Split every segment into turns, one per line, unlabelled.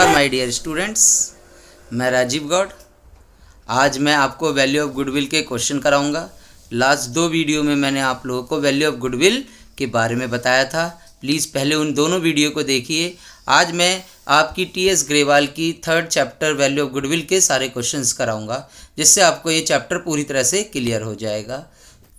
नमस्कार my dear students, मैं राजीव गौड़। आज मैं आपको वैल्यू ऑफ गुडविल के क्वेश्चन कराऊंगा। लास्ट दो वीडियो में मैंने आप लोगों को वैल्यू ऑफ गुडविल के बारे में बताया था। प्लीज़ पहले उन दोनों वीडियो को देखिए। आज मैं आपकी टीएस ग्रेवाल की third chapter value of goodwill के सारे क्वेश्चंस कराऊंगा, जिससे आपको ये चैप्टर पूरी तरह से क्लियर हो जाएगा।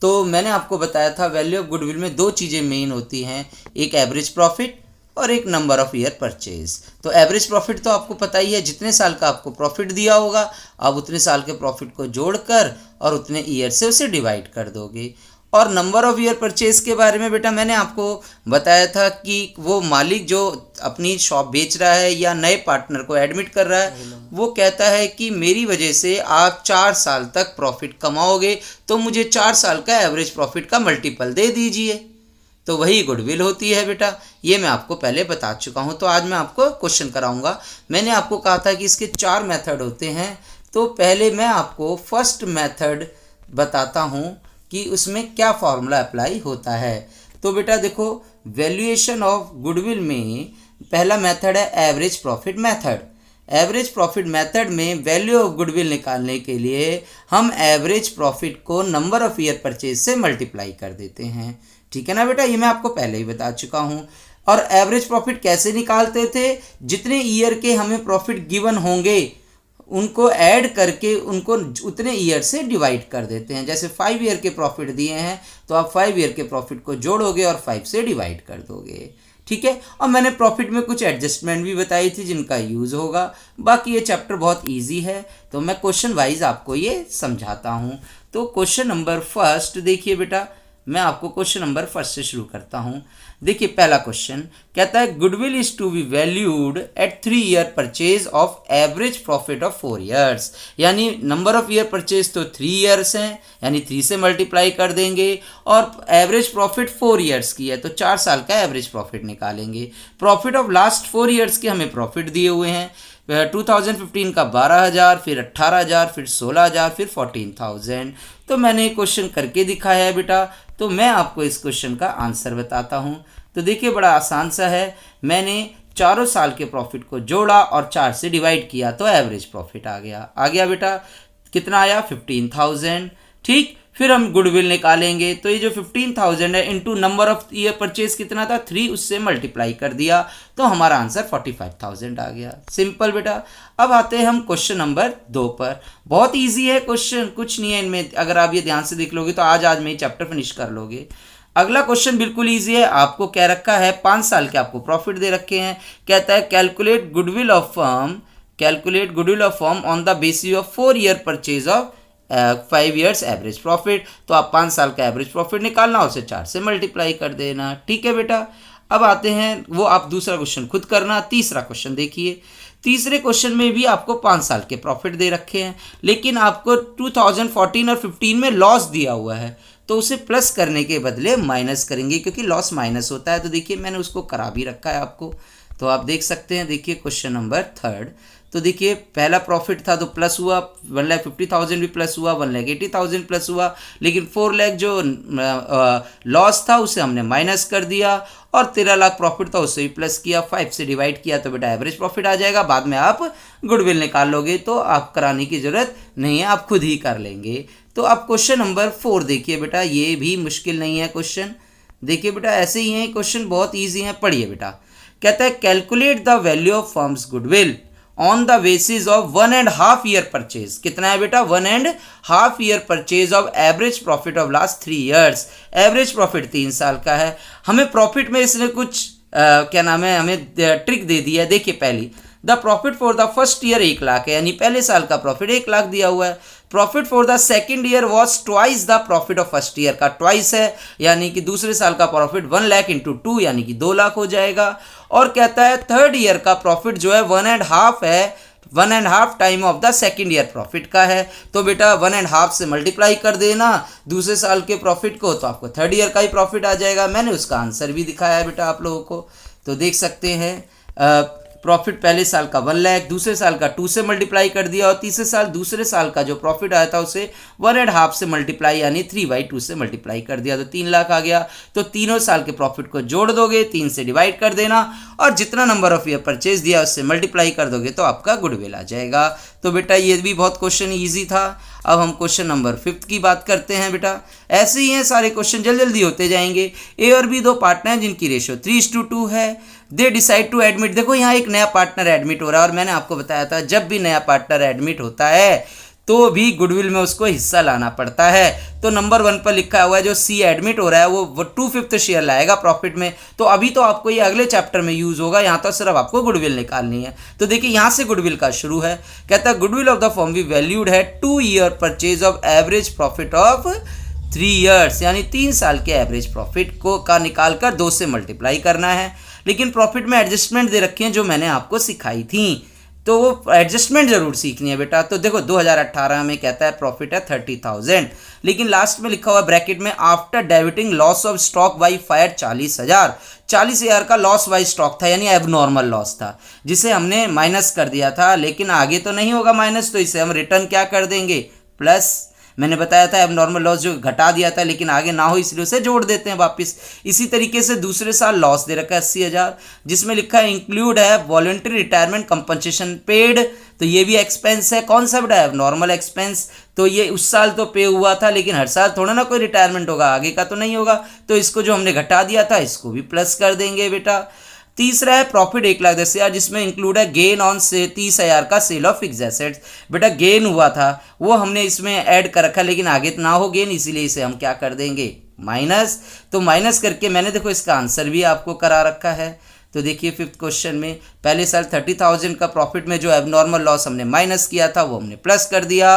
तो मैंने आपको बताया था वैल्यू ऑफ गुडविल में दो चीज़ें मेन होती हैं, एक एवरेज प्रॉफिट और एक नंबर ऑफ ईयर परचेज। तो एवरेज प्रॉफिट तो आपको पता ही है, जितने साल का आपको प्रॉफिट दिया होगा आप उतने साल के प्रॉफिट को जोड़कर और उतने ईयर से उसे डिवाइड कर दोगे। और नंबर ऑफ ईयर परचेज के बारे में बेटा मैंने आपको बताया था कि वो मालिक जो अपनी शॉप बेच रहा है या नए पार्टनर को एडमिट कर रहा है, वो कहता है कि मेरी वजह से आप 4 साल तक प्रॉफिट कमाओगे, तो मुझे 4 साल का एवरेज प्रॉफिट का मल्टीपल दे दीजिए। तो वही गुडविल होती है बेटा, ये मैं आपको पहले बता चुका हूँ। तो आज मैं आपको क्वेश्चन कराऊंगा। मैंने आपको कहा था कि इसके 4 मेथड होते हैं। तो पहले मैं आपको फर्स्ट मेथड बताता हूँ कि उसमें क्या फॉर्मूला अप्लाई होता है। तो बेटा देखो, वैल्यूएशन ऑफ गुडविल में पहला मेथड है average profit method. Average profit method में वैल्यू ऑफ गुडविल निकालने के लिए हम एवरेज प्रॉफिट को नंबर ऑफ ईयर परचेज से मल्टीप्लाई कर देते हैं। ठीक है ना बेटा, ये मैं आपको पहले ही बता चुका हूँ। और एवरेज प्रॉफिट कैसे निकालते थे, जितने ईयर के हमें प्रॉफिट गिवन होंगे उनको ऐड करके उनको उतने ईयर से डिवाइड कर देते हैं। जैसे 5 ईयर के प्रॉफिट दिए हैं तो आप 5 ईयर के प्रॉफिट को जोड़ोगे और 5 से डिवाइड कर दोगे। ठीक है। और मैंने प्रॉफिट में कुछ एडजस्टमेंट भी बताई थी जिनका यूज़ होगा। बाकी ये चैप्टर बहुत इजी है, तो मैं क्वेश्चन वाइज आपको ये समझाता हूँ। तो क्वेश्चन नंबर फर्स्ट देखिए बेटा, मैं आपको क्वेश्चन नंबर फर्स्ट से शुरू करता हूँ। देखिए पहला क्वेश्चन कहता है goodwill is to be valued at 3 year purchase of average profit of 4 years. यानी नंबर ऑफ ईयर परचेज तो 3 ईयर्स हैं, यानी 3 से मल्टीप्लाई कर देंगे, और एवरेज प्रॉफिट 4 ईयर्स की है तो 4 साल का एवरेज प्रॉफिट निकालेंगे। प्रॉफिट ऑफ लास्ट 4 ईयर्स के हमें प्रॉफिट दिए हुए हैं। 2015 का 12,000, फिर 18,000, फिर 16,000, फिर 14,000। तो मैंने क्वेश्चन करके दिखाया है बेटा। तो मैं आपको इस क्वेश्चन का आंसर बताता हूँ। तो देखिए बड़ा आसान सा है। मैंने चारों साल के प्रॉफिट को जोड़ा और 4 से डिवाइड किया तो एवरेज प्रॉफिट आ गया बेटा। कितना आया? 15,000। ठीक। फिर हम गुडविल निकालेंगे, तो ये जो 15,000 है into number of year purchase कितना था 3, उससे मल्टीप्लाई कर दिया तो हमारा आंसर 45,000 आ गया। सिंपल बेटा। अब आते हैं हम क्वेश्चन नंबर 2 पर। बहुत इजी है क्वेश्चन, कुछ नहीं है इनमें। अगर आप ये ध्यान से देख लोगे तो आज में ये चैप्टर फिनिश कर लोगे। अगला क्वेश्चन बिल्कुल ईजी है। आपको क्या रखा है, 5 साल के आपको प्रॉफिट दे रखे हैं। कहता है calculate goodwill of firm on the basis of 4 year purchase of 5 years average profit. तो आप 5 साल का एवरेज प्रॉफिट निकालना, उसे 4 से मल्टीप्लाई कर देना। ठीक है बेटा। अब आते हैं, वो आप दूसरा क्वेश्चन खुद करना। तीसरा क्वेश्चन देखिए। तीसरे क्वेश्चन में भी आपको 5 साल के प्रॉफिट दे रखे हैं, लेकिन आपको 2014 और 15 में लॉस दिया हुआ है, तो उसे प्लस करने के बदले माइनस करेंगे, क्योंकि लॉस माइनस होता है। तो देखिए मैंने उसको करा भी रखा है आपको, तो आप देख सकते हैं। देखिए क्वेश्चन नंबर 3। तो देखिए पहला प्रॉफिट था तो प्लस हुआ, 1,50,000 भी प्लस हुआ, 1,80,000 प्लस हुआ, लेकिन 4 लाख जो लॉस था उसे हमने माइनस कर दिया, और 13 लाख प्रॉफिट था उसे भी प्लस किया, 5 से डिवाइड किया तो बेटा एवरेज प्रॉफिट आ जाएगा। बाद में आप गुडविल निकाल लोगे, तो आप कराने की ज़रूरत नहीं है, आप खुद ही कर लेंगे। तो अब क्वेश्चन नंबर 4 देखिए बेटा, ये भी मुश्किल नहीं है क्वेश्चन। देखिए बेटा ऐसे ही है क्वेश्चन, बहुत ईजी है। पढ़िए बेटा। कहता है calculate the value of firms goodwill on the basis of 1.5 year purchase. कितना है बेटा? 1.5 year purchase of average profit of last 3 years. Average profit 3 साल का है। हमें प्रॉफिट में इसने कुछ क्या नाम है, हमें ट्रिक दे दी है। देखिए पहली, the profit for the first year 1 lakh है, यानी पहले साल का प्रॉफिट 1 लाख दिया हुआ है। Profit for the second year was twice the profit of first year का ट्वाइस है, यानी कि दूसरे साल का प्रॉफिट 1 लाख इंटू 2 यानी कि 2 लाख हो जाएगा। और कहता है थर्ड ईयर का प्रॉफिट जो है 1.5 है, 1.5 time of the second year profit का है। तो बेटा 1.5 से मल्टीप्लाई कर देना दूसरे साल के प्रॉफिट को, तो आपको थर्ड ईयर का ही प्रॉफिट आ जाएगा। मैंने उसका आंसर भी दिखाया है बेटा आप लोगों को, तो देख सकते हैं। प्रॉफिट पहले साल का 1 लाख, दूसरे साल का 2 से मल्टीप्लाई कर दिया, और तीसरे साल दूसरे साल का जो प्रॉफिट आया था उसे 1.5 से मल्टीप्लाई यानी 3/2 से मल्टीप्लाई कर दिया तो 3 लाख आ गया। तो तीनों साल के प्रॉफिट को जोड़ दोगे, 3 से डिवाइड कर देना, और जितना नंबर ऑफ ईयर परचेज दिया उससे मल्टीप्लाई कर दोगे तो आपका गुडविल आ जाएगा। तो बेटा ये भी बहुत क्वेश्चन ईजी था। अब हम क्वेश्चन नंबर 5 की बात करते हैं बेटा। ऐसे ही हैं सारे क्वेश्चन, जल्दी होते जाएंगे। ए और बी दो पार्टनर हैं जिनकी रेशियो 3:2 है। दे डिसाइड टू एडमिट, देखो यहाँ एक नया पार्टनर एडमिट हो रहा है, और मैंने आपको बताया था जब भी नया पार्टनर एडमिट होता है तो भी गुडविल में उसको हिस्सा लाना पड़ता है। तो नंबर 1 पर लिखा हुआ है जो सी एडमिट हो रहा है वो 2/5 शेयर लाएगा प्रॉफिट में। तो अभी तो आपको ये अगले चैप्टर में यूज होगा, यहाँ तो सिर्फ आपको गुडविल निकालनी है। तो देखिए यहाँ से गुडविल का शुरू है। कहता है गुडविल ऑफ द फर्म भी वैल्यूड है 2 year purchase of average profit of 3 years, यानी 3 साल के एवरेज प्रॉफिट को का निकाल कर 2 से मल्टीप्लाई करना है। लेकिन प्रॉफिट में एडजस्टमेंट दे रखी हैं जो मैंने आपको सिखाई थी, तो वो एडजस्टमेंट जरूर सीखनी है बेटा। तो देखो 2018 में कहता है प्रॉफिट है 30,000, लेकिन लास्ट में लिखा हुआ ब्रैकेट में after debiting loss of stock by fire 40,000 का लॉस बाई स्टॉक था, यानी एबनॉर्मल लॉस था जिसे हमने माइनस कर दिया था। लेकिन आगे तो नहीं होगा माइनस, तो इसे हम रिटर्न क्या कर देंगे, प्लस। मैंने बताया था एबनॉर्मल लॉस जो घटा दिया था लेकिन आगे ना हो इसलिए उसे जोड़ देते हैं वापस। इसी तरीके से दूसरे साल लॉस दे रखा है 80,000, जिसमें लिखा है इंक्लूड है वॉलंटरी रिटायरमेंट कंपनसेशन पेड, तो ये भी एक्सपेंस है। कौन सा बेटा, एबनॉर्मल एक्सपेंस। तो ये उस साल तो पे हुआ था, लेकिन हर साल थोड़ा ना कोई रिटायरमेंट होगा, आगे का तो नहीं होगा, तो इसको जो हमने घटा दिया था इसको भी प्लस कर देंगे बेटा। तीसरा है प्रॉफिट 1,10,000, जिसमें इंक्लूड है गेन ऑन से 30,000 का सेल ऑफ फिक्स एसेट्स। बेटा गेन हुआ था वो हमने इसमें ऐड कर रखा, लेकिन आगे ना हो गेन, इसीलिए इसे हम क्या कर देंगे, माइनस। तो माइनस करके मैंने देखो इसका आंसर भी आपको करा रखा है। तो देखिए 5th क्वेश्चन में पहले साल 30,000 का प्रॉफिट में जो एबनॉर्मल लॉस हमने माइनस किया था वो हमने प्लस कर दिया।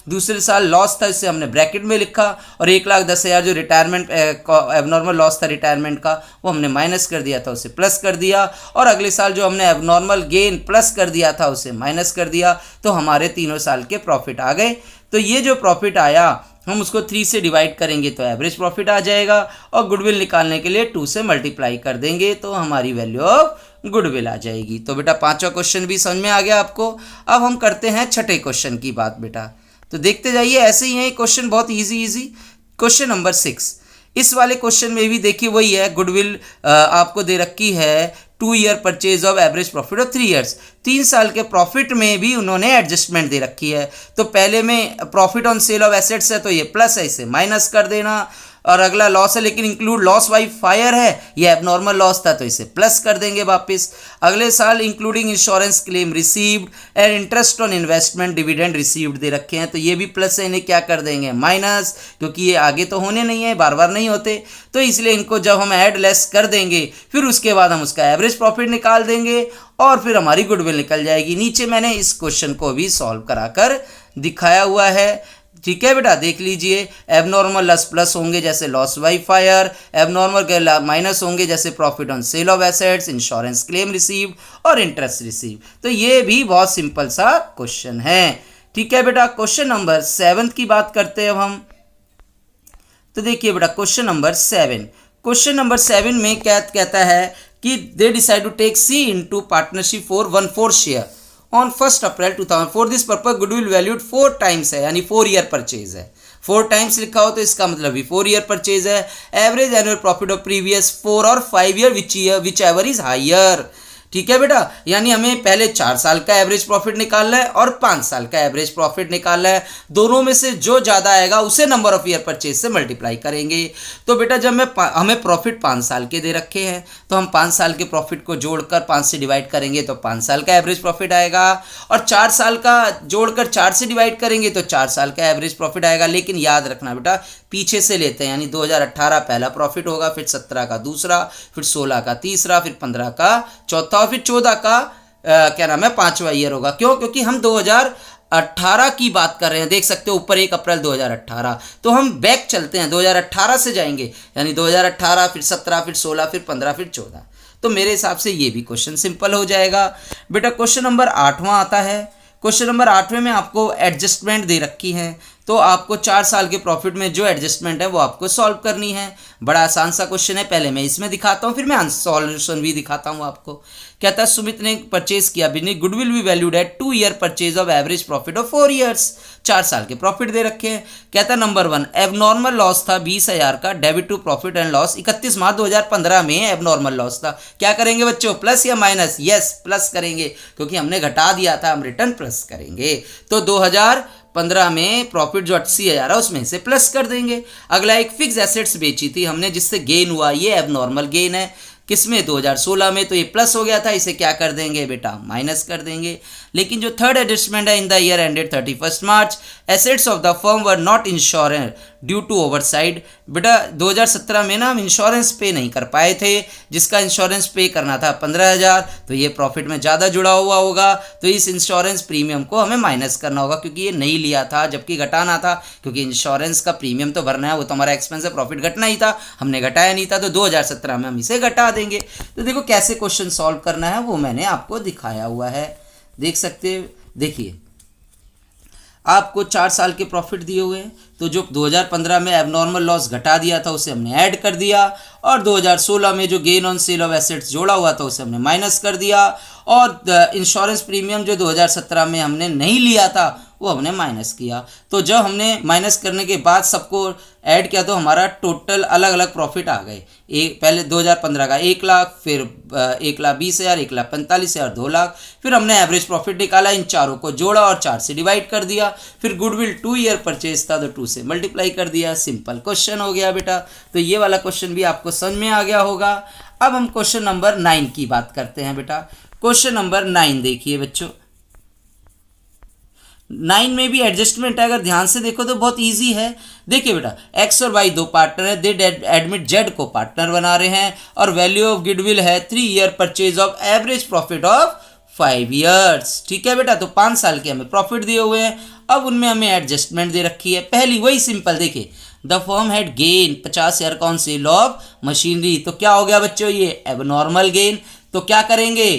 दूसरे साल लॉस था इसे हमने ब्रैकेट में लिखा, और 1,10,000 जो रिटायरमेंट एबनॉर्मल लॉस था रिटायरमेंट का वो हमने माइनस कर दिया था, उसे प्लस कर दिया। और अगले साल जो हमने एबनॉर्मल गेन प्लस कर दिया था उसे माइनस कर दिया, तो हमारे तीनों साल के प्रॉफिट आ गए। तो ये जो प्रॉफिट आया हम उसको 3 से डिवाइड करेंगे तो एवरेज प्रॉफिट आ जाएगा, और गुडविल निकालने के लिए 2 से मल्टीप्लाई कर देंगे तो हमारी वैल्यू ऑफ गुडविल आ जाएगी। तो बेटा 5वां क्वेश्चन भी समझ में आ गया आपको। अब हम करते हैं 6ठे क्वेश्चन की बात बेटा। तो देखते जाइए, ऐसे ही है क्वेश्चन, बहुत इजी। क्वेश्चन नंबर 6, इस वाले क्वेश्चन में भी देखिए वही है, गुडविल आपको दे रखी है 2 year purchase of average profit of 3 years. 3 साल के प्रॉफिट में भी उन्होंने एडजस्टमेंट दे रखी है। तो पहले में profit on sale of assets है तो ये प्लस है, इसे माइनस कर देना। और अगला लॉस है लेकिन इंक्लूड लॉस बाई फायर है, ये एबनॉर्मल लॉस था तो इसे प्लस कर देंगे वापस। अगले साल including insurance claim received and interest on investment dividend received दे रखे हैं, तो ये भी प्लस है, इन्हें क्या कर देंगे, माइनस, क्योंकि ये आगे तो होने नहीं है, बार बार नहीं होते, तो इसलिए इनको जब हम ऐड लेस कर देंगे फिर उसके बाद हम उसका एवरेज प्रॉफिट निकाल देंगे और फिर हमारी गुडविल निकल जाएगी। नीचे मैंने इस क्वेश्चन को भी सॉल्व कराकर दिखाया हुआ है, ठीक है बेटा, देख लीजिए। एबनॉर्मल लॉस प्लस होंगे जैसे लॉस बाई फायर, एबनॉर्मल के माइनस होंगे जैसे profit on sale of assets, insurance claim receive और इंटरेस्ट रिसीव। तो ये भी बहुत सिंपल सा क्वेश्चन है, ठीक है बेटा। क्वेश्चन नंबर 7 की बात करते हैं अब हम। तो देखिए बेटा क्वेश्चन नंबर 7, क्वेश्चन नंबर 7 में क्या कहता है कि they decide to take C into partnership for 1/4 share on 1 April 2000। For this purpose goodwill valued 4 times है, यानी 4 ईयर परचेज है। 4 टाइम्स लिखा हो तो इसका मतलब भी 4 ईयर परचेज है। Average annual profit of previous 4 और 5 year whichever is higher, ठीक है बेटा। यानी हमें पहले 4 साल का एवरेज प्रॉफिट निकालना है और 5 साल का एवरेज प्रॉफिट निकालना है। दोनों में से जो ज़्यादा आएगा उसे नंबर ऑफ ईयर परचेज से मल्टीप्लाई करेंगे। तो बेटा जब हमें प्रॉफिट 5 साल के दे रखे हैं तो हम 5 साल के प्रॉफिट को जोड़कर 5 से डिवाइड करेंगे तो 5 साल का एवरेज प्रॉफिट आएगा, और 4 साल का जोड़कर 4 से डिवाइड करेंगे तो 4 साल का एवरेज प्रॉफिट आएगा। लेकिन याद रखना बेटा पीछे से लेते हैं, यानी 2018 पहला प्रॉफिट होगा, फिर 17 का दूसरा, फिर 16 का तीसरा, फिर 15 का चौथा और फिर 14 का क्या नाम है 5वां ईयर होगा। क्यों? क्योंकि हम 2018 की बात कर रहे हैं, देख सकते हो ऊपर 1 अप्रैल 2018। तो हम बैक चलते हैं, 2018 से जाएंगे, यानी 2018 फिर 17 फिर 16 फिर 15 फिर 14। तो मेरे हिसाब से ये भी क्वेश्चन सिंपल हो जाएगा बेटा। क्वेश्चन नंबर 8वां आता है। क्वेश्चन नंबर 8वें में आपको एडजस्टमेंट दे रखी है, तो आपको 4 साल के प्रॉफिट में जो एडजस्टमेंट है वो आपको सॉल्व करनी है। बड़ा आसान सा क्वेश्चन है, पहले मैं इसमें दिखाता हूँ, फिर मैं सॉल्यूशन भी दिखाता हूँ आपको। कहता है सुमित ने परचेज किया बिजनेस, गुडविल भी वैल्यूड है 2 year purchase of average profit of 4 years. 4 साल के प्रॉफिट दे रखे हैं। कहता है नंबर 1 एबनॉर्मल लॉस था 20,000 का, debit to profit and loss 31 March 2015 में एबनॉर्मल लॉस था। क्या करेंगे बच्चों, प्लस या माइनस? यस प्लस करेंगे, क्योंकि हमने घटा दिया था, हम रिटर्न प्लस करेंगे। तो 2015 में प्रॉफिट जो 80,000 है उसमें से प्लस कर देंगे। अगला एक फिक्स एसेट्स बेची थी हमने जिससे गेन हुआ, ये एबनॉर्मल गेन है। किसमें? 2016 में। तो ये प्लस हो गया था, इसे क्या कर देंगे बेटा, माइनस कर देंगे। लेकिन जो थर्ड एडजस्टमेंट है, in the year ended 31 March assets of the firm were not insurance due to oversight. बेटा 2017 में ना हम इंश्योरेंस पे नहीं कर पाए थे, जिसका इंश्योरेंस पे करना था 15,000, तो ये प्रॉफिट में ज़्यादा जुड़ा हुआ होगा, तो इस इंश्योरेंस प्रीमियम को हमें माइनस करना होगा, क्योंकि ये नहीं लिया था जबकि घटाना था, क्योंकि इंश्योरेंस का प्रीमियम तो भरना है, वो तो हमारा एक्सपेंस है, प्रॉफिट घटना ही था, हमने घटाया नहीं था, तो 2017 में हम इसे घटा देंगे। तो देखो कैसे क्वेश्चन सॉल्व करना है वो मैंने आपको दिखाया हुआ है, देख सकते हैं। देखिए आपको 4 साल के प्रॉफिट दिए हुए हैं, तो जो 2015 में एबनॉर्मल लॉस घटा दिया था उसे हमने ऐड कर दिया, और 2016 में जो gain on sale of assets जोड़ा हुआ था उसे हमने माइनस कर दिया, और इंश्योरेंस प्रीमियम जो 2017 में हमने नहीं लिया था वो हमने माइनस किया। तो जब हमने माइनस करने के बाद सबको ऐड किया तो हमारा टोटल अलग अलग प्रॉफिट आ गए। एक पहले 2015 का 1 लाख, फिर 1,20,000, 1,45,000, 2 लाख, फिर हमने एवरेज प्रॉफिट निकाला, इन चारों को जोड़ा और 4 से डिवाइड कर दिया। फिर गुडविल 2 ईयर परचेज था तो 2 से मल्टीप्लाई कर दिया। सिंपल क्वेश्चन हो गया बेटा। तो ये वाला क्वेश्चन भी आपको समझ में आ गया होगा। अब हम क्वेश्चन नंबर 9 की बात करते हैं बेटा। क्वेश्चन नंबर 9 देखिए बच्चों, 9 में भी एडजस्टमेंट है, अगर ध्यान से देखो तो बहुत इजी है। देखिए बेटा एक्स और वाई दो पार्टनर है, दे एडमिट जेड को पार्टनर बना रहे हैं, और वैल्यू ऑफ गुडविल है 3 year purchase of average profit of 5 years. ठीक है बेटा, तो 5 साल के हमें प्रॉफिट दिए हुए हैं। अब उनमें हमें एडजस्टमेंट दे रखी है। पहली वही सिंपल, देखिए the firm had gain 50,000 on sale of machinery, तो क्या हो गया बच्चों, ये एबनॉर्मल गेन। तो क्या करेंगे,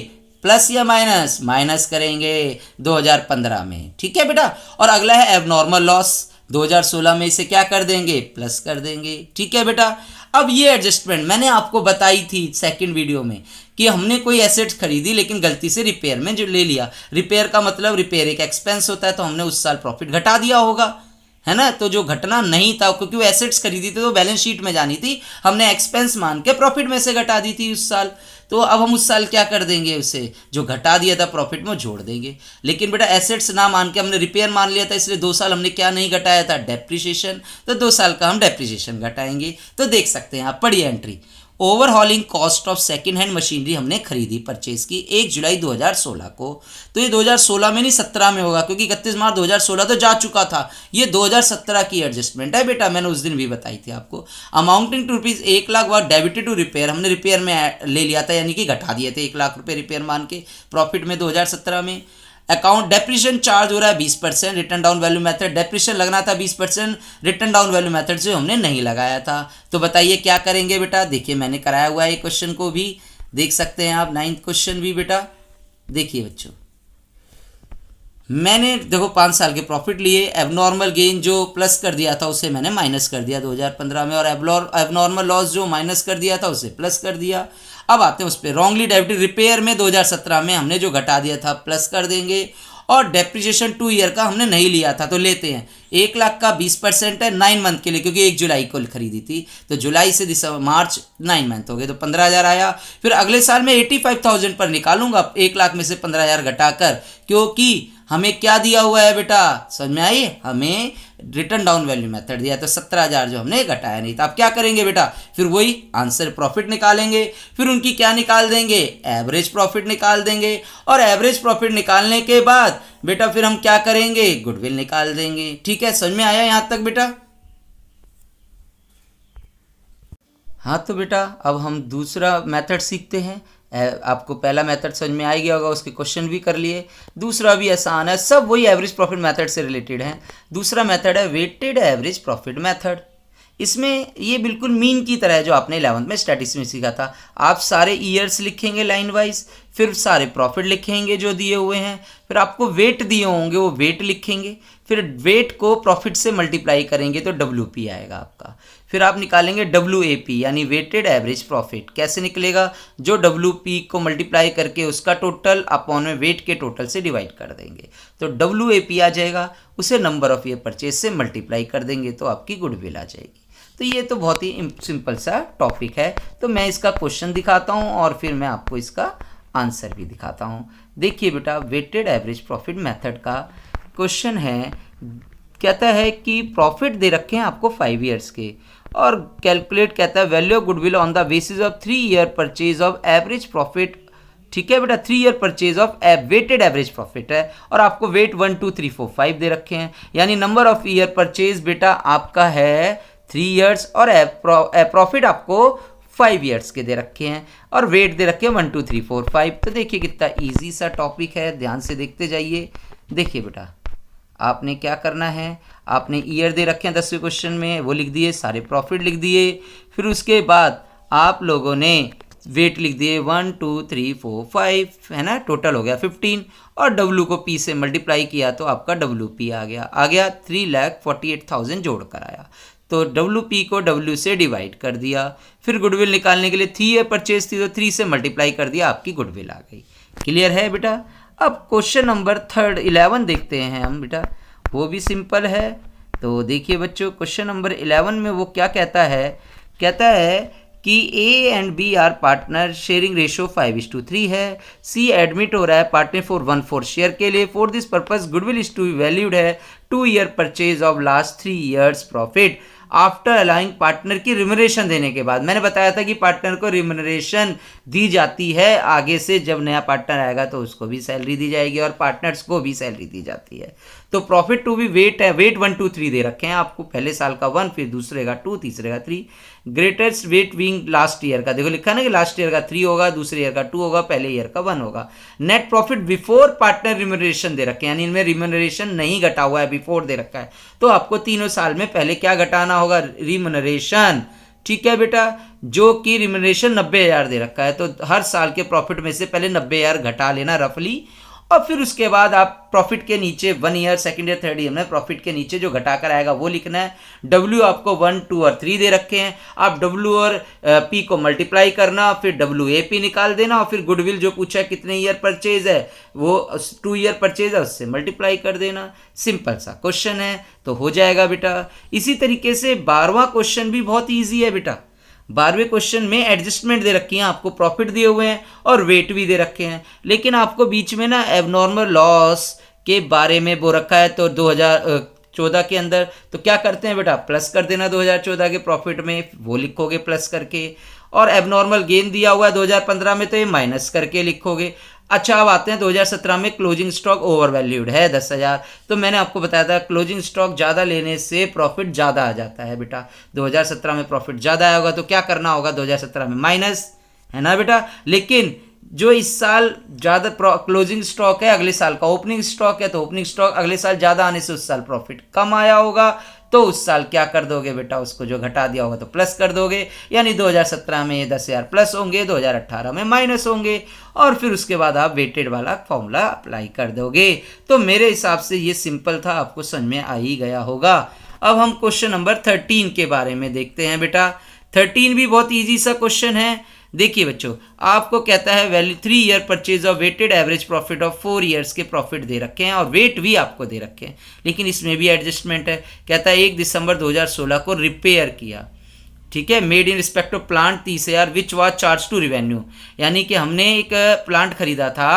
प्लस या माइनस? माइनस करेंगे 2015 में। ठीक है बेटा। और अगला है एबनॉर्मल लॉस, 2016 में इसे क्या कर देंगे, प्लस कर देंगे। ठीक है बेटा। अब ये एडजस्टमेंट मैंने आपको बताई थी सेकंड वीडियो में कि हमने कोई एसेट्स खरीदी लेकिन गलती से रिपेयर में जो ले लिया। रिपेयर का मतलब रिपेयर एक एक्सपेंस होता है, तो हमने उस साल प्रॉफिट घटा दिया होगा, है ना। तो जो घटना नहीं था, क्योंकि वो एसेट्स खरीदी थी तो बैलेंस शीट में जानी थी, हमने एक्सपेंस मान के प्रॉफिट में से घटा दी थी उस साल। तो अब हम उस साल क्या कर देंगे, उसे जो घटा दिया था प्रॉफिट में जोड़ देंगे। लेकिन बेटा एसेट्स ना मान के हमने रिपेयर मान लिया था, इसलिए 2 साल हमने क्या नहीं घटाया था, डेप्रिसिएशन। तो 2 साल का हम डेप्रिसिएशन घटाएंगे। तो देख सकते हैं आप, पढ़िए entry. Overhauling cost of second hand machinery हमने खरीदी, परचेज की 1 जुलाई 2016 को। तो ये 2016 में नहीं 17 में होगा, क्योंकि 31 मार्च 2016 तो जा चुका था। ये 2017 की एडजस्टमेंट है बेटा, मैंने उस दिन भी बताई थी आपको। अमाउंटिंग टू रुपीज़ 1 लाख व डेबिटेड टू रिपेयर, हमने रिपेयर में ले लिया था, यानी कि घटा दिए थे 1 लाख रुपये रिपेयर मान के प्रॉफिट में 2017 में। अकाउंट डेप्रिसिएशन चार्ज हो रहा है 20%, return down value method depreciation लगना था 20%, रिटर्न डाउन वैल्यू मेथड से हमने नहीं लगाया था। तो बताइए क्या करेंगे बेटा। देखिए मैंने कराया हुआ है क्वेश्चन को भी, देख सकते हैं आप 9th क्वेश्चन भी बेटा। देखिए बच्चों, मैंने देखो 5 साल के प्रॉफिट लिए, एबनॉर्मल गेन जो प्लस कर दिया था उसे मैंने माइनस कर दिया 2015 में, और एबनॉर्मल लॉस जो माइनस कर दिया था उसे प्लस कर दिया। अब आते हैं उस पर, रॉन्गली डेबिटेड रिपेयर में 2017 में हमने जो घटा दिया था प्लस कर देंगे, और डेप्रिसिएशन 2 ईयर का हमने नहीं लिया था, तो लेते हैं 1 लाख का 20% है 9 मंथ के लिए, क्योंकि 1 जुलाई को खरीदी थी, तो जुलाई से दिसंबर मार्च 9 मंथ हो गए, तो 15,000 आया। फिर अगले साल मैं 85,000 पर निकालूंगा 1 लाख में से 15,000 घटाकर, क्योंकि हमें क्या दिया हुआ है बेटा, समझ में आई, हमें रिटर्न डाउन वैल्यू मेथड दिया, तो 17,000 जो हमने घटाया नहीं था। अब क्या करेंगे बेटा, फिर वही आंसर प्रॉफिट निकालेंगे, फिर उनकी क्या निकाल देंगे, एवरेज प्रॉफिट निकाल देंगे, और एवरेज प्रॉफिट निकालने के बाद बेटा फिर हम क्या करेंगे, गुडविल निकाल देंगे। ठीक है, समझ में आया यहाँ तक बेटा। हाँ तो बेटा अब हम दूसरा मेथड सीखते हैं। आपको पहला मेथड समझ में आ गया होगा, उसके क्वेश्चन भी कर लिए। दूसरा भी आसान है, सब वही एवरेज प्रॉफिट मेथड से रिलेटेड है। दूसरा मेथड है वेटेड एवरेज प्रॉफिट मेथड। इसमें ये बिल्कुल मीन की तरह है जो आपने 11th में स्टैटिस्टिक्स में सीखा था। आप सारे ईयर्स लिखेंगे लाइन वाइज, फिर सारे प्रॉफिट लिखेंगे जो दिए हुए हैं, फिर आपको वेट दिए होंगे वो वेट लिखेंगे, फिर वेट को प्रॉफिट से मल्टीप्लाई करेंगे तो WP आएगा आपका। फिर आप निकालेंगे WAP यानी वेटेड एवरेज प्रॉफिट। कैसे निकलेगा? जो WP को मल्टीप्लाई करके उसका टोटल अपॉन में वेट के टोटल से डिवाइड कर देंगे तो WAP आ जाएगा, उसे नंबर ऑफ ईयर परचेज से मल्टीप्लाई कर देंगे तो आपकी गुडविल आ जाएगी। तो ये तो बहुत ही सिंपल सा टॉपिक है। तो मैं इसका क्वेश्चन दिखाता हूँ और फिर मैं आपको इसका आंसर भी दिखाता हूँ। देखिए बेटा, वेटेड एवरेज प्रॉफिट मेथड का क्वेश्चन है, कहता है कि प्रॉफिट दे रखे हैं आपको 5 ईयर्स के और कैलकुलेट कहता है value of goodwill on the basis of 3 year purchase of average profit. ठीक है बेटा, 3 year purchase of weighted average profit है और आपको वेट 1 2 3 4 5 दे रखे हैं, यानी नंबर ऑफ ईयर परचेज बेटा आपका है 3 ईयर्स और प्रॉफिट आपको 5 ईयर्स के दे रखे हैं और वेट दे रखे हैं 1 2 3 4 5। तो देखिए कितना इजी सा टॉपिक है, ध्यान से देखते जाइए। देखिए बेटा, आपने क्या करना है, आपने ईयर दे रखे हैं 10वें क्वेश्चन में, वो लिख दिए, सारे प्रॉफिट लिख दिए, फिर उसके बाद आप लोगों ने वेट लिख दिए 1 2 3 4 5 है ना, टोटल हो गया 15 और W को P से मल्टीप्लाई किया तो आपका WP आ गया 3,48,000 जोड़ कर आया। तो WP को W से डिवाइड कर दिया, फिर गुडविल निकालने के लिए 3 ईयर परचेज थी तो 3 से मल्टीप्लाई कर दिया, आपकी गुडविल आ गई। क्लियर है बेटा? अब क्वेश्चन नंबर 11 देखते हैं हम बेटा, वो भी सिंपल है। तो देखिए बच्चों, क्वेश्चन नंबर 11 में वो क्या कहता है कि A and B are partner, sharing ratio 5:3 है। C एडमिट हो रहा है पार्टनर फॉर 1/4 शेयर के लिए। For this purpose goodwill is to be valued है 2 year purchase of last 3 years profit after allowing partner की रिम्यूनरेशन देने के बाद। मैंने बताया था कि पार्टनर को रिम्यूनरेशन दी जाती है, आगे से जब नया पार्टनर आएगा तो उसको भी सैलरी दी जाएगी और पार्टनर्स को भी सैलरी दी जाती है। तो प्रॉफिट टू भी वेट है, वेट 1 2 3 दे रखे हैं आपको, पहले साल का 1, फिर दूसरे का 2, तीसरे का 3। Greatest weighting last year का, देखो लिखा ना कि लास्ट ईयर का 3 होगा, दूसरे ईयर का 2 होगा, पहले ईयर का 1 होगा। Net profit before partner remuneration दे रखे हैं, यानी इनमें रिम्यूनरेशन नहीं घटा हुआ है, बिफोर दे रखा है। तो आपको तीनों साल में पहले क्या घटाना होगा? रिम्यूनरेशन। ठीक है बेटा, जो कि रिम्यूनरेशन 90,000 दे रखा है, तो हर साल के प्रॉफिट में से पहले 90,000 घटा लेना रफली, और फिर उसके बाद आप प्रॉफिट के नीचे 1 year, second year, third year में प्रॉफिट के नीचे जो घटा कर आएगा वो लिखना है। W आपको 1 2 और 3 दे रखे हैं, आप W और P को मल्टीप्लाई करना, फिर WAP निकाल देना और फिर गुडविल जो पूछा है कितने ईयर परचेज है, वो 2 ईयर परचेज है, उससे मल्टीप्लाई कर देना। सिंपल सा क्वेश्चन है, तो हो जाएगा बेटा। इसी तरीके से 12वां क्वेश्चन भी बहुत ईजी है बेटा। 12वें क्वेश्चन में एडजस्टमेंट दे रखी है, आपको प्रॉफिट दिए हुए हैं और वेट भी दे रखे हैं, लेकिन आपको बीच में ना एबनॉर्मल लॉस के बारे में वो रखा है। तो 2014 के अंदर तो क्या करते हैं बेटा, प्लस कर देना 2014 के प्रॉफिट में, वो लिखोगे प्लस करके, और एबनॉर्मल गेन दिया हुआ है 2015 में तो ये माइनस करके लिखोगे। अच्छा, अब आते हैं 2017 में क्लोजिंग स्टॉक ओवर वैल्यूड है 10,000। तो मैंने आपको बताया था क्लोजिंग स्टॉक ज़्यादा लेने से प्रॉफिट ज़्यादा आ जाता है बेटा। 2017 में प्रॉफिट ज़्यादा आया होगा तो क्या करना होगा, 2017 में माइनस, है ना बेटा। लेकिन जो इस साल ज़्यादा क्लोजिंग स्टॉक है, अगले साल का ओपनिंग स्टॉक है, तो ओपनिंग स्टॉक अगले साल ज़्यादा आने से उस साल प्रॉफिट कम आया होगा, तो उस साल क्या कर दोगे बेटा, उसको जो घटा दिया होगा तो प्लस कर दोगे, यानी 2017 में ये 10,000 प्लस होंगे, 2018 में माइनस होंगे, और फिर उसके बाद आप वेटेड वाला फॉर्मूला अप्लाई कर दोगे। तो मेरे हिसाब से ये सिंपल था, आपको समझ में आ ही गया होगा। अब हम क्वेश्चन नंबर 13 के बारे में देखते हैं बेटा। 13 भी बहुत ईजी सा क्वेश्चन है। देखिए बच्चों, आपको कहता है value 3 year purchase of weighted average profit of 4 years के प्रॉफिट दे रखे हैं और वेट भी आपको दे रखे हैं, लेकिन इसमें भी एडजस्टमेंट है। कहता है 1 दिसंबर 2016 को रिपेयर किया, ठीक है, made in respect of plant 30,000 which was charge to revenue, यानी कि हमने एक प्लांट खरीदा था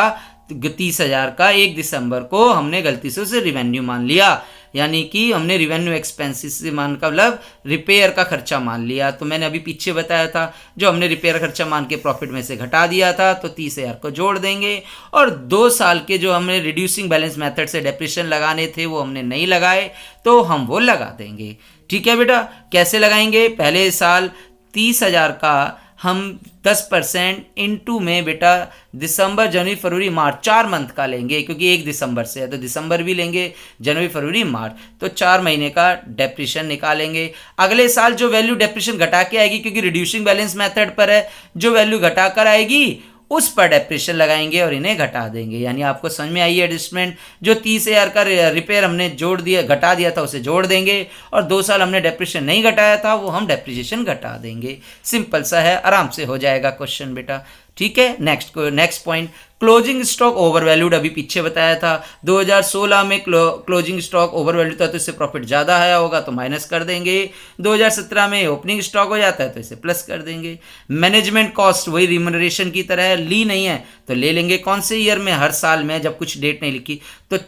30,000 का, 1 दिसंबर को हमने गलती से उसे रिवेन्यू मान लिया, यानी कि हमने रिवेन्यू एक्सपेंसिस से मान का मतलब रिपेयर का खर्चा मान लिया। तो मैंने अभी पीछे बताया था, जो हमने रिपेयर खर्चा मान के प्रॉफिट में से घटा दिया था, तो 30,000 को जोड़ देंगे, और 2 साल के जो हमने रिड्यूसिंग बैलेंस मेथड से डेप्रिसिएशन लगाने थे वो हमने नहीं लगाए, तो हम वो लगा देंगे। ठीक है बेटा, कैसे लगाएंगे? पहले साल 30,000 का हम 10% इनटू में बेटा दिसंबर, जनवरी, फरवरी, मार्च 4 मंथ का लेंगे, क्योंकि 1 दिसंबर से है तो दिसंबर भी लेंगे, जनवरी, फरवरी, मार्च, तो 4 महीने का डेप्रिसिएशन निकालेंगे। अगले साल जो वैल्यू डेप्रिसिएशन घटा के आएगी, क्योंकि रिड्यूसिंग बैलेंस मेथड पर है, जो वैल्यू घटा कर आएगी उस पर डेप्रिशिएशन लगाएंगे और इन्हें घटा देंगे। यानी आपको समझ में आई एडजस्टमेंट। जो 30,000 का रिपेयर हमने जोड़ दिया घटा दिया था उसे जोड़ देंगे, और 2 साल हमने डेप्रिशिएशन नहीं घटाया था वो हम डेप्रिशिएशन घटा देंगे। सिंपल सा है, आराम से हो जाएगा क्वेश्चन बेटा। ठीक है, next point, closing stock over valued. अभी पीछे बताया था 2016 में क्लोजिंग स्टॉक ओवर वैल्यूड था तो इससे प्रॉफिट ज़्यादा आया होगा तो माइनस कर देंगे। 2017 में ओपनिंग स्टॉक हो जाता है तो इसे प्लस कर देंगे। मैनेजमेंट कॉस्ट वही रिम्यूनरेशन की तरह है, ली नहीं है तो ले लेंगे। कौन से ईयर में? हर साल में, जब कुछ डेट नहीं लिखी तो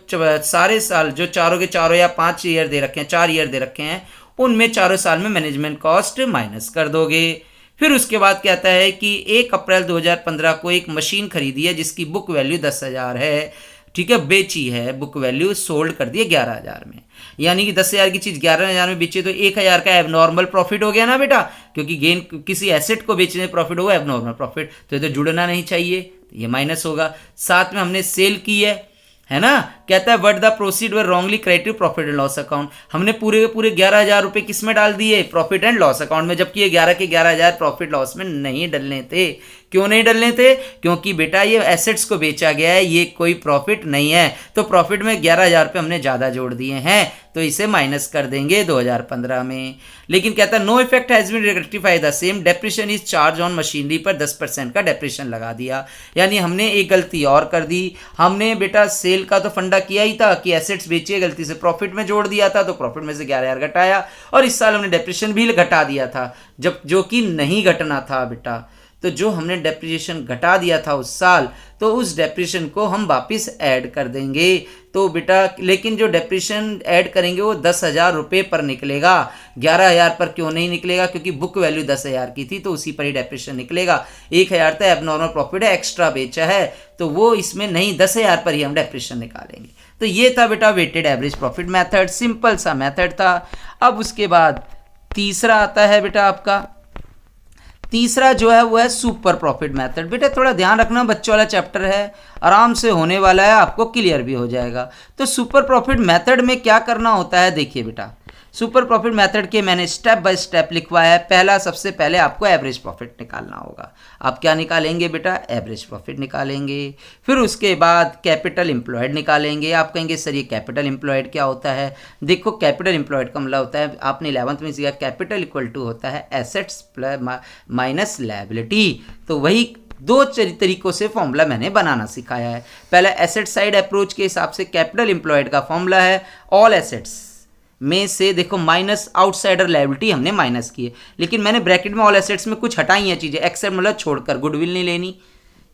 सारे साल जो चारों के चारों या 5 ईयर दे रखे हैं, 4 ईयर दे रखे हैं, उनमें चारों साल में मैनेजमेंट कॉस्ट माइनस कर दोगे। फिर उसके बाद कहता है कि 1 अप्रैल 2015 को एक मशीन खरीदी है जिसकी बुक वैल्यू 10,000 है, ठीक है, बेची है, बुक वैल्यू सोल्ड कर दी है 11,000 में। यानी कि 10,000 की चीज़ 11,000 में बेची तो 1,000 का एबनॉर्मल प्रॉफिट हो गया ना बेटा, क्योंकि गेन किसी एसेट को बेचने में प्रॉफिट होगा, एबनॉर्मल प्रॉफिट, तो ये तो जुड़ना नहीं चाहिए, ये माइनस होगा। साथ में हमने सेल की है ना, कहता है but the proceed were wrongly credited to profit and loss account. हमने पूरे के पूरे 11,000 रुपये किस में डाल दिए? प्रॉफिट एंड लॉस अकाउंट में, जबकि ये 11 के 11,000 प्रॉफिट लॉस में नहीं डलने थे। क्यों नहीं डलने थे? क्योंकि बेटा ये एसेट्स को बेचा गया है, ये कोई प्रॉफिट नहीं है, तो प्रॉफिट में 11,000 रुपये हमने ज़्यादा जोड़ दिए हैं तो इसे माइनस कर देंगे 2015 में। लेकिन कहता है no effect has been rectified the same depreciation is charge on machinery पर 10% का डेप्रिशिएशन लगा दिया। यानी हमने एक गलती और कर दी, हमने बेटा सेल का तो फंडा किया ही था कि एसेट्स बेचिए, गलती से प्रॉफिट में जोड़ दिया था तो प्रॉफिट में से 11,000 घटाया, और इस साल हमने डेप्रिशिएशन भी घटा दिया था जब जो कि नहीं घटना था बेटा। तो जो हमने डेप्रिसिएशन घटा दिया था उस साल, तो उस डेप्रिसिएशन को हम वापस ऐड कर देंगे। तो बेटा लेकिन जो डेप्रिसिएशन ऐड करेंगे वो 10,000 रुपये पर निकलेगा, 11,000 पर क्यों नहीं निकलेगा? क्योंकि बुक वैल्यू 10,000 की थी तो उसी पर ही डेप्रिसिएशन निकलेगा। 1,000 तो एबनॉर्मल प्रॉफिट है, एक्स्ट्रा बेचा है, तो वो इसमें नहीं, 10,000 पर ही हम डेप्रिसिएशन निकालेंगे। तो ये था बेटा weighted average profit method, simple सा मेथड था। अब उसके बाद तीसरा आता है बेटा आपका, तीसरा जो है वो है सुपर प्रॉफिट मेथड। बेटा थोड़ा ध्यान रखना, बच्चों वाला चैप्टर है, आराम से होने वाला है, आपको क्लियर भी हो जाएगा। तो सुपर प्रॉफिट मेथड में क्या करना होता है, देखिए बेटा सुपर प्रॉफिट मेथड के मैंने स्टेप बाय स्टेप लिखवाया है। पहला, सबसे पहले आपको एवरेज प्रॉफिट निकालना होगा। आप क्या निकालेंगे बेटा? एवरेज प्रॉफिट निकालेंगे। फिर उसके बाद कैपिटल एम्प्लॉयड निकालेंगे। आप कहेंगे सर ये कैपिटल एम्प्लॉयड क्या होता है? देखो कैपिटल एम्प्लॉयड का मतलब होता है, आपने 11th में सीखा, कैपिटल इक्वल टू होता है एसेट्स माइनस लायबिलिटी। तो वही 2 तरीकों से फॉर्मूला मैंने बनाना सिखाया है। पहला एसेट साइड अप्रोच के हिसाब से कैपिटल एम्प्लॉयड का फॉर्मूला है ऑल एसेट्स में से, देखो माइनस आउटसाइडर लायबिलिटी हमने माइनस की है, लेकिन मैंने ब्रैकेट में ऑल एसेट्स में कुछ हटाई हैं चीज़ें, एक्सेप्ट मतलब छोड़कर, गुडविल नहीं लेनी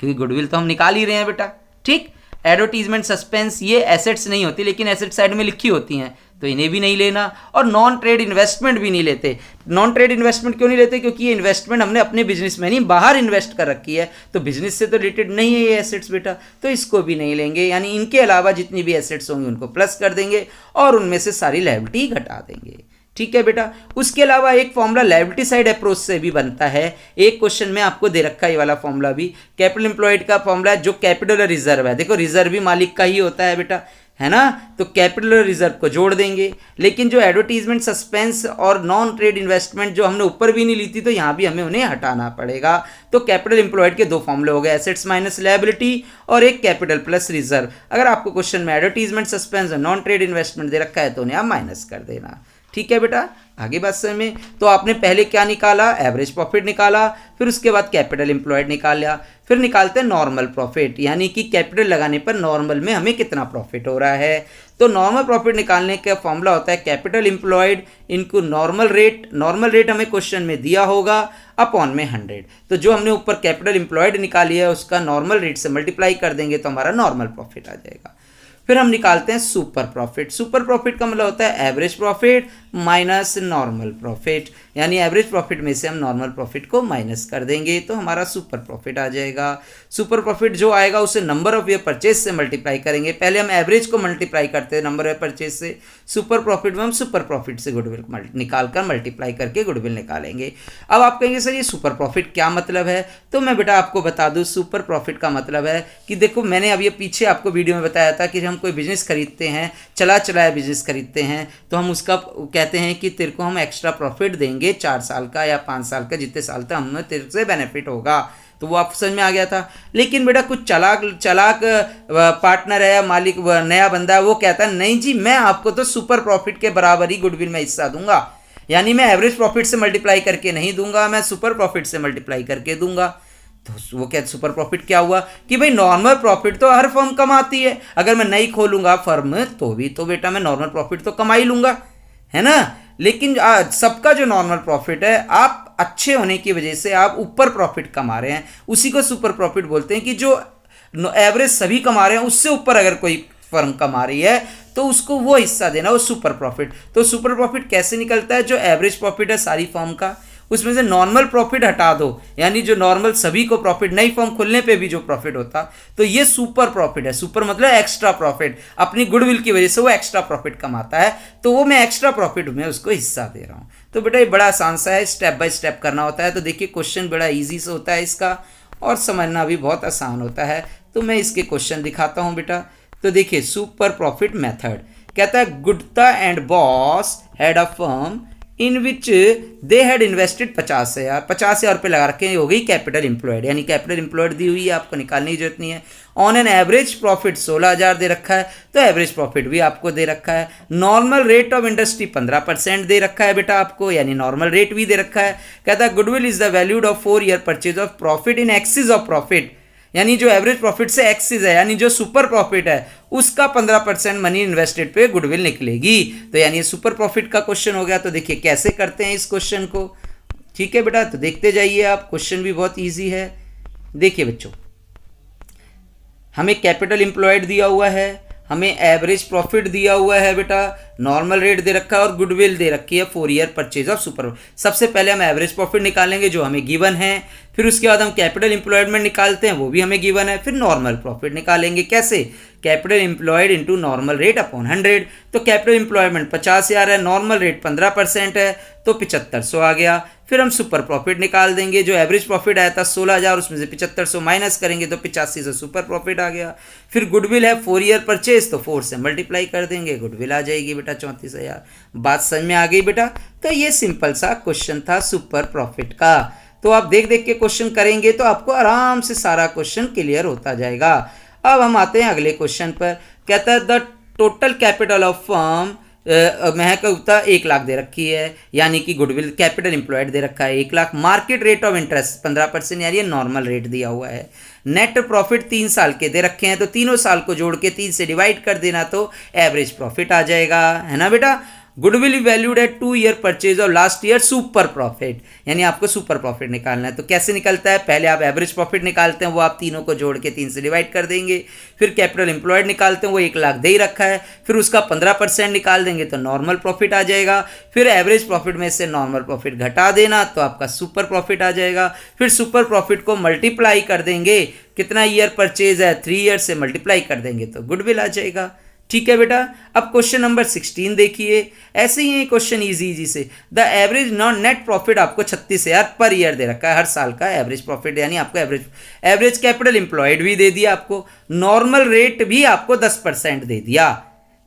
क्योंकि गुडविल तो हम निकाल ही रहे हैं बेटा। ठीक, एडवर्टीजमेंट सस्पेंस ये एसेट्स नहीं होती लेकिन एसेट साइड में लिखी होती हैं तो इन्हें भी नहीं लेना, और नॉन ट्रेड इन्वेस्टमेंट भी नहीं लेते। नॉन ट्रेड इन्वेस्टमेंट क्यों नहीं लेते? क्योंकि ये इन्वेस्टमेंट हमने अपने बिजनेस में नहीं बाहर इन्वेस्ट कर रखी है, तो बिजनेस से तो रिलेटेड नहीं है ये एसेट्स बेटा, तो इसको भी नहीं लेंगे। यानी इनके अलावा जितनी भी एसेट्स होंगी उनको प्लस कर देंगे और उनमें से सारी लायबिलिटी घटा देंगे। ठीक है बेटा। उसके अलावा एक फॉर्मूला लायबिलिटी साइड अप्रोच से भी बनता है। एक क्वेश्चन में आपको दे रखा है ये वाला फॉर्मूला भी, कैपिटल एम्प्लॉयड का फॉर्मूला है जो कैपिटल रिजर्व है। देखो रिजर्व भी मालिक का ही होता है बेटा, है ना, तो कैपिटल रिजर्व को जोड़ देंगे। लेकिन जो एडवर्टीजमेंट सस्पेंस और नॉन ट्रेड इन्वेस्टमेंट जो हमने ऊपर भी नहीं ली थी तो यहाँ भी हमें उन्हें हटाना पड़ेगा। तो कैपिटल एम्प्लॉयड के 2 फॉर्मूले हो गए, एसेट्स माइनस लायबिलिटी और एक कैपिटल प्लस रिजर्व। अगर आपको क्वेश्चन में एडवर्टीजमेंट सस्पेंस और नॉन ट्रेड इन्वेस्टमेंट दे रखा है तो उन्हें आप माइनस कर देना। ठीक है बेटा, आगे बात समझ में। तो आपने पहले क्या निकाला? एवरेज प्रॉफिट निकाला, फिर उसके बाद कैपिटल एम्प्लॉयड निकाला, फिर निकालते हैं नॉर्मल प्रॉफिट, यानी कि कैपिटल लगाने पर नॉर्मल में हमें कितना प्रॉफिट हो रहा है। तो नॉर्मल प्रॉफिट निकालने का फॉर्मूला होता है capital employed into normal rate. Normal rate हमें क्वेश्चन में दिया होगा अपॉन में 100। तो जो हमने ऊपर कैपिटल एम्प्लॉयड निकाली है उसका नॉर्मल रेट से मल्टीप्लाई कर देंगे तो हमारा नॉर्मल प्रॉफिट आ जाएगा। फिर हम निकालते हैं सुपर प्रॉफिट। सुपर प्रॉफिट का मतलब होता है average profit minus normal profit, यानी एवरेज प्रॉफिट में से हम नॉर्मल प्रॉफिट को माइनस कर देंगे तो हमारा सुपर प्रॉफिट आ जाएगा। सुपर प्रॉफिट जो आएगा उसे नंबर ऑफ ईयर परचेज से मल्टीप्लाई करेंगे। पहले हम एवरेज को मल्टीप्लाई करते हैं नंबर ऑफ परचेज से, सुपर प्रॉफिट में हम सुपर प्रॉफिट से गुडविल निकाल कर मल्टीप्लाई करके गुडविल निकालेंगे। अब आप कहेंगे सर ये सुपर प्रॉफिट क्या मतलब है? तो मैं बेटा आपको बता दूं, सुपर प्रॉफिट का मतलब है कि देखो मैंने अब ये पीछे आपको वीडियो में बताया था कि हम कोई बिजनेस खरीदते हैं, चला चलाया बिजनेस खरीदते हैं, तो हम उसका कहते हैं कि तेरे को हम एक्स्ट्रा प्रॉफिट देंगे 4 साल का या 5 साल का, जितने साल तक हमें तेरे से बेनिफिट होगा। तो वो आपको समझ में आ गया था। लेकिन बेटा कुछ चालाक चालाक पार्टनर है या मालिक नया बंदा है, वो कहता है नहीं जी मैं आपको तो सुपर प्रॉफिट के बराबर ही गुडविल में हिस्सा दूंगा, यानी मैं एवरेज प्रॉफिट से मल्टीप्लाई करके नहीं दूंगा, मैं सुपर प्रॉफिट से मल्टीप्लाई करके दूंगा। तो वो क्या सुपर प्रॉफिट क्या हुआ कि भाई नॉर्मल प्रॉफिट तो हर फर्म कमाती है, अगर मैं नहीं खोलूंगा फर्म तो भी तो बेटा मैं नॉर्मल प्रॉफिट तो कमा ही लूंगा, है ना। लेकिन सबका जो नॉर्मल प्रॉफिट है, आप अच्छे होने की वजह से आप ऊपर प्रॉफिट कमा रहे हैं, उसी को सुपर प्रॉफिट बोलते हैं। कि जो एवरेज सभी कमा रहे हैं उससे ऊपर अगर कोई फर्म कमा रही है तो उसको वो हिस्सा देना, वो सुपर प्रॉफिट। तो सुपर प्रॉफिट कैसे निकलता है, जो एवरेज प्रॉफिट है सारी फर्म का, उसमें से नॉर्मल प्रॉफिट हटा दो, यानी जो नॉर्मल सभी को प्रॉफिट, नई फर्म खुलने पे भी जो प्रॉफिट होता, तो ये सुपर प्रॉफिट है। सुपर मतलब एक्स्ट्रा प्रॉफिट, अपनी गुडविल की वजह से वो एक्स्ट्रा प्रॉफिट कमाता है, तो वो मैं एक्स्ट्रा प्रॉफिट में उसको हिस्सा दे रहा हूँ। तो बेटा ये बड़ा आसान सा है, स्टेप बाय स्टेप करना होता है। तो देखिए क्वेश्चन बड़ा ईजी से होता है इसका, और समझना भी बहुत आसान होता है। तो मैं इसके क्वेश्चन दिखाता हूँ बेटा। तो देखिए सुपर प्रॉफिट मेथड कहता है Gupta and boss had a firm in which they had invested 50,000 रुपये लगा रखे हैं, हो गई कैपिटल एम्प्लॉयड, यानी कैपिटल एम्प्लॉयड दी हुई है, आपको निकालने की जरूरत नहीं है। ऑन एन एवरेज प्रॉफिट 16,000 दे रखा है, तो एवरेज प्रॉफिट भी आपको दे रखा है। नॉर्मल रेट ऑफ इंडस्ट्री 15% दे रखा है बेटा आपको, यानी नॉर्मल रेट भी दे रखा है। कहता है goodwill is the valued of 4 year purchase of profit in axis of profit, यानी जो एवरेज प्रॉफिट से एक्सिस है, यानी जो सुपर प्रॉफिट है उसका 15% मनी इन्वेस्टेड पे गुडविल निकलेगी। तो यानी ये सुपर प्रॉफिट का क्वेश्चन हो गया। तो देखिए कैसे करते हैं इस क्वेश्चन को, ठीक है बेटा। तो देखते जाइए आप, क्वेश्चन भी बहुत इजी है। देखिए बच्चों, हमें कैपिटल एम्प्लॉयड दिया हुआ है, हमें एवरेज प्रॉफिट दिया हुआ है बेटा, नॉर्मल रेट दे रखा है और गुडविल दे रखी है 4 ईयर परचेज ऑफ सुपर। सबसे पहले हम एवरेज प्रॉफिट निकालेंगे जो हमें गिवन है, फिर उसके बाद हम कैपिटल एम्प्लॉयमेंट निकालते हैं, वो भी हमें गिवन है, फिर नॉर्मल प्रॉफिट निकालेंगे। कैसे, capital employed into normal rate upon 100। तो कैपिटल एम्प्लॉयमेंट 50,000 है, नॉर्मल रेट 15% है, तो 7500 आ गया। फिर हम सुपर प्रॉफिट निकाल देंगे, जो एवरेज प्रॉफिट आया था 16,000, उसमें से 7500 माइनस करेंगे तो 8500 सुपर प्रॉफिट आ गया। फिर गुडविल है 4 ईयर परचेज, तो 4 से मल्टीप्लाई कर देंगे, गुडविल आ जाएगी बेटा 34,000। बात समझ में आ गई बेटा। तो ये सिंपल सा क्वेश्चन था सुपर प्रॉफिट का। तो आप देख देख के क्वेश्चन करेंगे तो आपको आराम से सारा क्वेश्चन क्लियर होता जाएगा। अब हम आते हैं अगले क्वेश्चन पर। कहता है the total capital of firm, महक गुप्ता 1 लाख दे रखी है, यानी कि गुडविल कैपिटल एम्प्लॉयड दे रखा है 1 lakh. Market rate of interest 15%, यानी ये नॉर्मल रेट दिया हुआ है। नेट प्रॉफिट 3 साल के दे रखे हैं, तो तीनों साल को जोड़ के 3 से डिवाइड कर देना तो एवरेज प्रॉफिट आ जाएगा, है ना बेटा। गुडविल वैल्यूड है 2 ईयर परचेज और लास्ट ईयर सुपर प्रॉफिट, यानी आपको सुपर प्रॉफिट निकालना है। तो कैसे निकलता है, पहले आप एवरेज प्रॉफिट निकालते हैं, वो आप तीनों को जोड़ के 3 से डिवाइड कर देंगे। फिर कैपिटल एम्प्लॉयड निकालते हैं, वो 1 लाख दे ही रखा है, फिर उसका 15% निकाल देंगे तो नॉर्मल प्रॉफिट आ जाएगा। फिर एवरेज प्रॉफिट में से नॉर्मल प्रॉफिट घटा देना तो आपका सुपर प्रॉफिट आ जाएगा। फिर सुपर प्रॉफिट को मल्टीप्लाई कर देंगे, कितना ईयर परचेज है 3 ईयर से मल्टीप्लाई कर देंगे तो गुडविल आ जाएगा। ठीक है बेटा। अब क्वेश्चन नंबर 16 देखिए, ऐसे ही क्वेश्चन इजी से। The average non net profit आपको 36,000 पर ईयर दे रखा है, हर साल का एवरेज प्रॉफिट, यानी आपको एवरेज कैपिटल एम्प्लॉयड भी दे दिया आपको, नॉर्मल रेट भी आपको 10% दे दिया,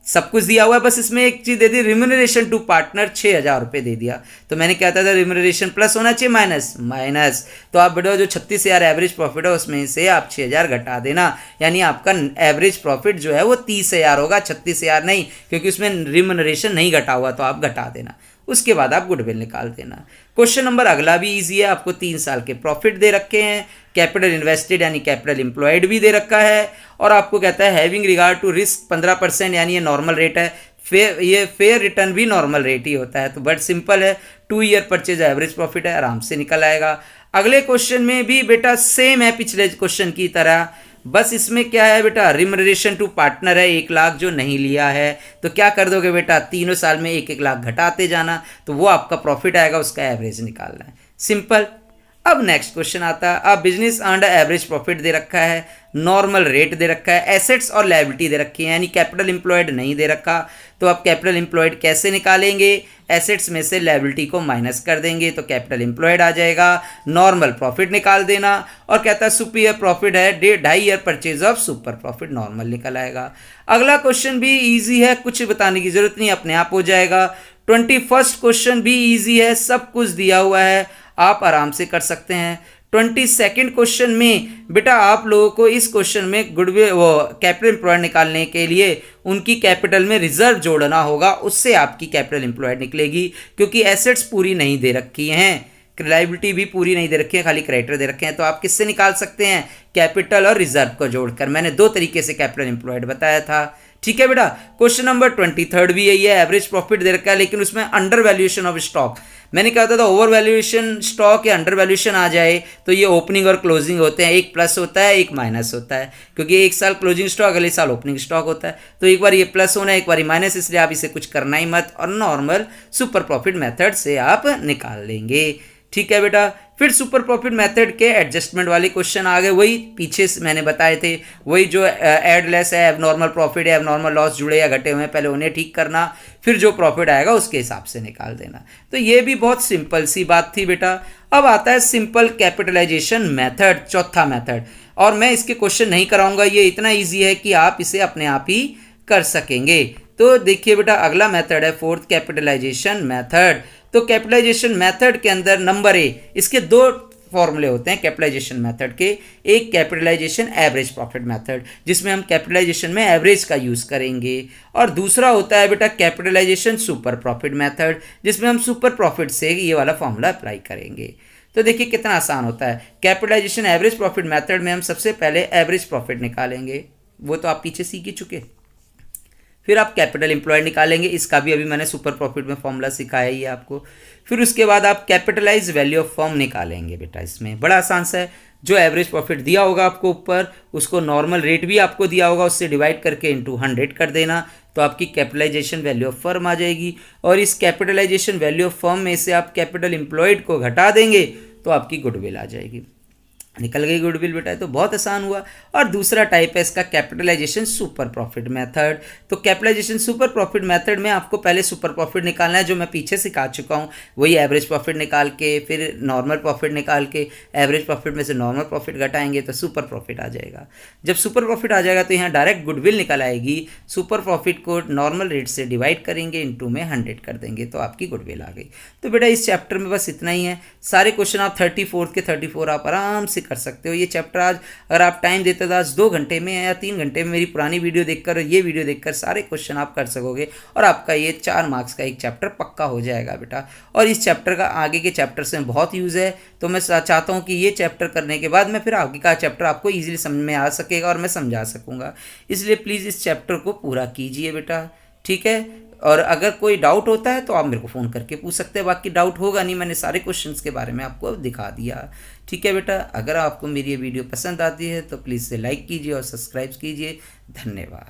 सब कुछ दिया हुआ है। बस इसमें एक चीज दे दी, रिम्यूनरेशन टू पार्टनर 6,000 रुपये दे दिया। तो मैंने क्या था, रिम्यूनरेशन प्लस होना चाहिए माइनस। तो आप बेटा जो 36,000 एवरेज प्रॉफिट है उसमें से आप 6,000 घटा देना, यानी आपका एवरेज प्रॉफिट जो है वो 30,000 होगा, 36,000 नहीं, क्योंकि उसमें रिम्यूनरेशन नहीं घटा हुआ, तो आप घटा देना। उसके बाद आप गुडविल निकाल देना। क्वेश्चन नंबर अगला भी इजी है, आपको 3 साल के प्रॉफिट दे रखे हैं, कैपिटल इन्वेस्टेड यानी कैपिटल एम्प्लॉयड भी दे रखा है, और आपको कहता है हैविंग रिगार्ड टू रिस्क 15%, यानी ये नॉर्मल रेट है। फेयर रिटर्न भी नॉर्मल रेट ही होता है। तो बट सिंपल है, 2 ईयर परचेज एवरेज प्रॉफिट है, आराम से निकल आएगा। अगले क्वेश्चन में भी बेटा सेम है पिछले क्वेश्चन की तरह, बस इसमें क्या है बेटा, रिम्यूनरेशन टू पार्टनर है 1 लाख जो नहीं लिया है, तो क्या कर दोगे बेटा, तीनों साल में 1-1 लाख घटाते जाना, तो वो आपका प्रॉफिट आएगा, उसका एवरेज निकालना है, सिंपल। अब नेक्स्ट क्वेश्चन आता है, अब बिजनेस अर्न एवरेज प्रॉफिट दे रखा है, नॉर्मल रेट दे रखा है, एसेट्स और लायबिलिटी दे रखी है, यानी कैपिटल एम्प्लॉयड नहीं दे रखा। तो आप कैपिटल एम्प्लॉयड कैसे निकालेंगे, एसेट्स में से लायबिलिटी को माइनस कर देंगे तो कैपिटल एम्प्लॉयड आ जाएगा, नॉर्मल प्रॉफिट निकाल देना, और कहता है सुपीरियर प्रॉफिट है 2.5 year purchase of super profit, normal निकल आएगा। अगला क्वेश्चन भी ईजी है, कुछ बताने की जरूरत नहीं, अपने आप हो जाएगा। 21st क्वेश्चन भी ईजी है, सब कुछ दिया हुआ है, आप आराम से कर सकते हैं। 22nd क्वेश्चन में बेटा आप लोगों को इस क्वेश्चन में गुडविल वो कैपिटल एम्प्लॉयड निकालने के लिए उनकी कैपिटल में रिजर्व जोड़ना होगा, उससे आपकी कैपिटल एम्प्लॉयड निकलेगी, क्योंकि एसेट्स पूरी नहीं दे रखी हैं, लायबिलिटी भी पूरी नहीं दे रखी है, खाली क्रेडिटर दे रखे हैं। तो आप किससे निकाल सकते हैं? कैपिटल और रिजर्व को जोड़कर। मैंने दो तरीके से कैपिटल एम्प्लॉयड बताया था, ठीक है बेटा। क्वेश्चन नंबर 23 भी यही है, एवरेज प्रॉफिट दे रखा है लेकिन उसमें अंडर वैल्यूएशन ऑफ स्टॉक। मैंने कहा था ओवर वैल्यूएशन स्टॉक या अंडर वैल्यूएशन आ जाए तो ये ओपनिंग और क्लोजिंग होते हैं, एक प्लस होता है एक माइनस होता है, क्योंकि एक साल क्लोजिंग स्टॉक अगले साल ओपनिंग स्टॉक होता है। तो एक बार ये प्लस होना है एक बार माइनस, इसलिए आप इसे कुछ करना ही मत और नॉर्मल सुपर प्रॉफिट मेथड से आप निकाल लेंगे, ठीक है बेटा। फिर सुपर प्रॉफिट मेथड के एडजस्टमेंट वाले क्वेश्चन आ गए, वही पीछे मैंने बताए थे, वही जो एड लेस है, एबनॉर्मल प्रॉफिट है, एबनॉर्मल लॉस जुड़े या घटे हुए हैं, पहले उन्हें ठीक करना, फिर जो प्रॉफिट आएगा उसके हिसाब से निकाल देना। तो ये भी बहुत सिंपल सी बात थी बेटा। अब आता है सिंपल कैपिटलाइजेशन मेथड, चौथा मेथड, और मैं इसके क्वेश्चन नहीं कराऊंगा, ये इतना ईजी है कि आप इसे अपने आप ही कर सकेंगे। तो देखिए बेटा अगला मेथड है फोर्थ कैपिटलाइजेशन मेथड। तो कैपिटलाइजेशन मेथड के अंदर नंबर ए, इसके दो फॉर्मूले होते हैं कैपिटलाइजेशन मेथड के। एक कैपिटलाइजेशन एवरेज प्रॉफिट मेथड, जिसमें हम कैपिटलाइजेशन में एवरेज का यूज़ करेंगे, और दूसरा होता है बेटा कैपिटलाइजेशन सुपर प्रॉफिट मेथड, जिसमें हम सुपर प्रॉफिट से ये वाला फॉर्मूला अप्लाई करेंगे। तो देखिए कितना आसान होता है। कैपिटलाइजेशन एवरेज प्रॉफिट मेथड में हम सबसे पहले एवरेज प्रॉफिट निकालेंगे, वो तो आप पीछे सीख ही चुके। फिर आप कैपिटल एम्प्लॉयड निकालेंगे, इसका भी अभी मैंने सुपर प्रॉफिट में फॉर्मूला सिखाया ही है आपको। फिर उसके बाद आप कैपिटलाइज वैल्यू ऑफ फर्म निकालेंगे बेटा। इसमें बड़ा आसान सा है, जो एवरेज प्रॉफिट दिया होगा आपको ऊपर, उसको नॉर्मल रेट भी आपको दिया होगा उससे डिवाइड करके इंटू 100 कर देना, तो आपकी कैपिटलाइजेशन वैल्यू ऑफ फर्म आ जाएगी। और इस कैपिटलाइजेशन वैल्यू ऑफ फर्म में से आप कैपिटल एम्प्लॉयड को घटा देंगे तो आपकी गुडविल आ जाएगी। निकल गई गुडविल बेटा, तो बहुत आसान हुआ। और दूसरा टाइप है इसका कैपिटलाइजेशन सुपर प्रॉफिट मेथड। तो कैपिटलाइजेशन सुपर प्रॉफिट मेथड में आपको पहले सुपर प्रॉफिट निकालना है, जो मैं पीछे सिखा चुका हूँ, वही एवरेज प्रॉफिट निकाल के फिर नॉर्मल प्रॉफिट निकाल के एवरेज प्रॉफिट में से नॉर्मल प्रॉफिट घटाएंगे तो सुपर प्रॉफिट आ जाएगा। जब सुपर प्रॉफिट आ जाएगा तो यहाँ डायरेक्ट गुडविल निकल आएगी, सुपर प्रॉफिट को नॉर्मल रेट से डिवाइड करेंगे, इंटू में 100 कर देंगे तो आपकी गुडविल आ गई। तो बेटा इस चैप्टर में बस इतना ही है। सारे क्वेश्चन आप 34 के 34 आप आराम से कर सकते हो। ये चैप्टर आज अगर आप टाइम देते तो आज 2 घंटे में या 3 घंटे में मेरी पुरानी वीडियो देखकर ये वीडियो देखकर सारे क्वेश्चन आप कर सकोगे, और आपका ये 4 मार्क्स का एक चैप्टर पक्का हो जाएगा बेटा। और इस चैप्टर का आगे के चैप्टर्स में बहुत यूज़ है, तो मैं चाहता हूँ कि ये चैप्टर करने के बाद मैं फिर आगे का चैप्टर आपको ईजिली समझ में आ सकेगा और मैं समझा सकूँगा। इसलिए प्लीज़ इस चैप्टर को पूरा कीजिए बेटा, ठीक है। और अगर कोई डाउट होता है तो आप मेरे को फ़ोन करके पूछ सकते हैं, बाकी डाउट होगा नहीं, मैंने सारे क्वेश्चंस के बारे में आपको दिखा दिया, ठीक है बेटा। अगर आपको मेरी ये वीडियो पसंद आती है तो प्लीज़ से लाइक कीजिए और सब्सक्राइब कीजिए। धन्यवाद।